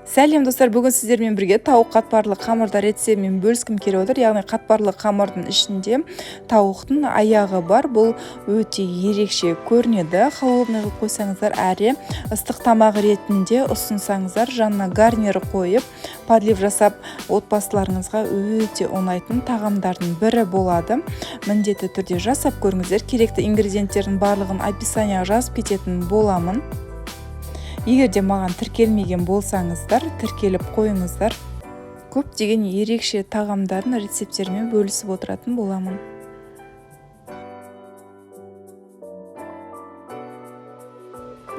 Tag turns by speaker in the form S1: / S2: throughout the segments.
S1: Сәлем достар, бүгін сіздермен бірге тауық қатпарлы қамырда рецептімен бөліскім келіп отыр. Яғни қатпарлы қамырдың ішінде тауықтың аяғы бар. Бұл өте ерекше көрінеді. Холодный қылып қойсаңыздар, әрі ыстық тамақ ретінде ұсынсаңыздар, жанына гарнир қойып, подлив жасап отбасыларыңызға өте оңайтын тағамдардың бірі болады. Міндетті түрде жасап көріңіздер. Керекті ингредиенттердің барлығын описанияға жазып кететін боламын. Егер де маған тіркелмеген болсаңыздар, тіркеліп қойыңыздар. Көптеген ерекше тағамдардың рецепттерімен бөлісіп отыратын боламын.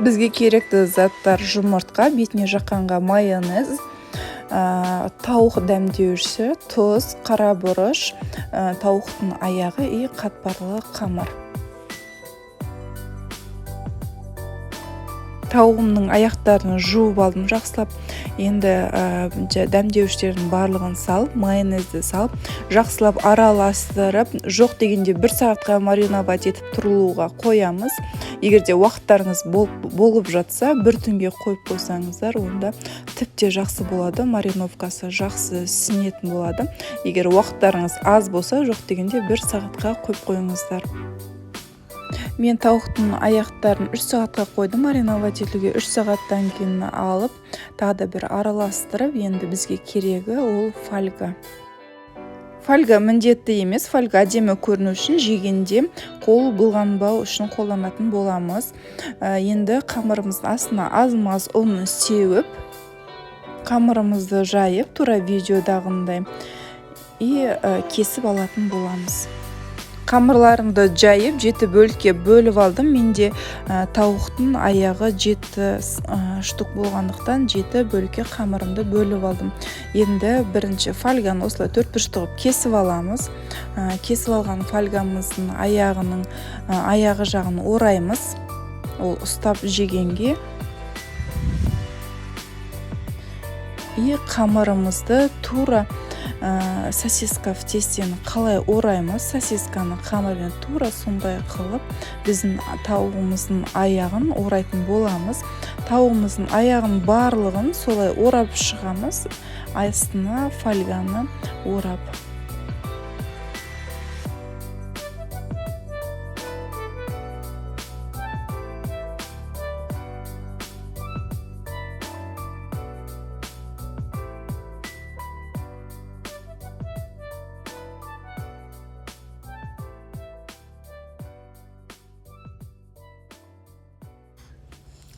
S1: Бізге керекті заттар: жұмыртқа, бетіне жаққанға майонез, тауық дәмдеуші, тұз, қара бұрыш, тауықтың аяғы и қатпарлы қамыр. Тауығымның аяқтарын жуып алдым жақсылап. Енді дәмдеуштердің барлығын салып, майонезді салып, жақсылап араластырып, жоқ дегенде 1 сағатқа мариновать етіп тұрылуға қоямыз. Егер де уақыттарыңыз болып жатса, 1 түнге қойып қойсаңыздар, онда тіпте жақсы болады. Мариновкасы жақсы сіңетін болады. Егер уақыттарыңыз аз болса, жоқ дегенде 1 сағатқа қойып қойыңыздар. Мен тауықтың аяқтарын 3 сағатқа қойдым. Мариновать етуге 3 сағаттан кейін алып, тағы да бір араластырып, енді бізге керегі ол фольга. Фольга міндетті емес, фольга әдемі көріну үшін, жегенде қол былғанбау үшін қолданатын боламыз. Енді қамырымыздың астына аз-маз ұн сеуіп, қамырымызды жайып, тура видеодағындай кесіп алатын боламыз. Қамырларымды жайып 7 бөлікке бөліп алдым. Менде тауықтың аяғы 7 штук болғандықтан 7 бөлікке қамырымды бөліп алдым. Енді бірінші фольганы осылай 4 қылып кесіп аламыз. Кесіп алған фольгамыздың аяғы жағын ораймыз. Ол ұстап жегенге. Қамырымызды тура сосиска в тестені қалай ораймыз, сосисканы қамырмен тура сондай қылып біздің тауығымыздың аяғын орайтын боламыз. Тауығымыздың аяғын барлығын солай орап шығамыз, астына фольганы орап.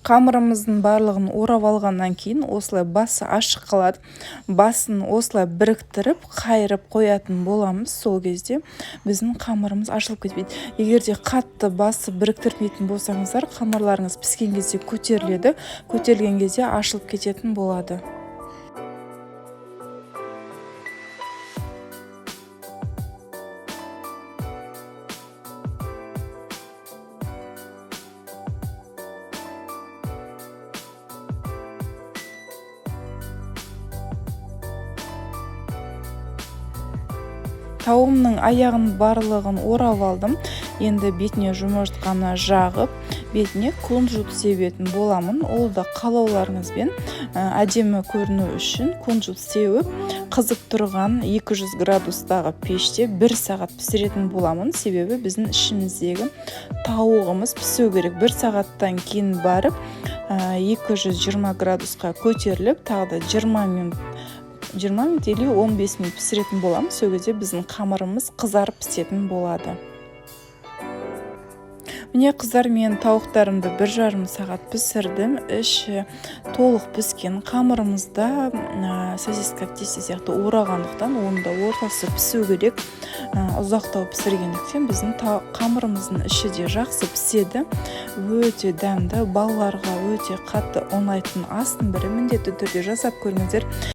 S1: Қамырымыздың барлығын орап алғаннан кейін осылай басы ашық қалады. Басын осылай біріктіріп, қайырып қоятын боламыз. Сол кезде біздің қамырымыз ашылып кетпейді. Егер де қатты басы біріктірмейтін болсаңыздар, қамырларыңыз піскен кезде көтеріледі. Көтерілген кезде ашылып кететін болады. Тауығымның аяғын барлығын орап алдым. Енді бетіне жұмыртқаны жағып, бетіне кунжут себетін боламын. Ол да қалауларыңызбен әдемі көріну үшін кунжут сеуіп, қызып тұрған 200 градустағы пеште 1 сағат пісіретін боламын. Себебі біздің ішіміздегі тауығымыз пісу керек. 1 сағаттан кейін барып 220 градусқа көтеріліп, тағы да 20 минут или 15 минут пісіретін боламыз. Сол кезде біздің қамырымыз қызарып пісетін болады. Міне қыздар, мен тауықтарымды 1,5 сағат пісірдім. Іші толық піскен. Қамырымызда сосиска тесте сияқты орағандықтан, онда ортасы пісу керек. Ұзақтау пісіргендіктен біздің қамырымыздың іші де жақсы піседі. Өте дәмді, балаларға өте қатты ұнайтын астың бірі. Міндетті түрде жасап көріңіздер.